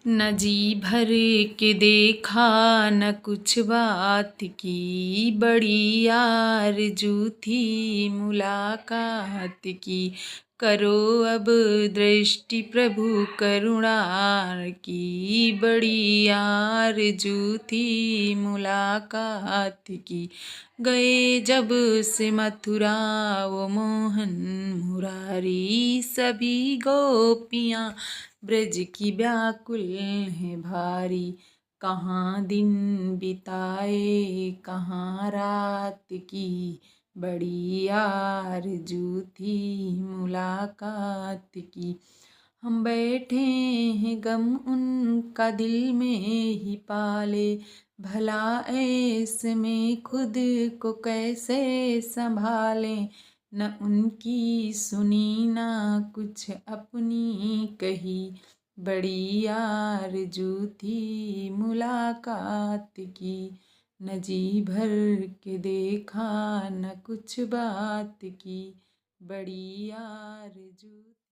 न जी भर के देखा न कुछ बात की, बड़ी आरज़ू थी मुलाकात की। करो अब दृष्टि प्रभु करुणा की, बड़ी आरज़ू थी मुलाकात की। गए जब से मथुरा वो मोहन मुरारी, सभी गोपियाँ ब्रज की व्याकुल है भारी। कहाँ दिन बिताए कहाँ रात की, बड़ी आरज़ू थी मुलाकात की। हम बैठे हैं गम उनका दिल में ही पाले, भला ऐसे में खुद को कैसे संभालें। न उनकी सुनी ना कुछ अपनी कही, बड़ी आरज़ू थी मुलाकात की। न जी भर के देखा न कुछ बात की, बड़ी आरज़ू।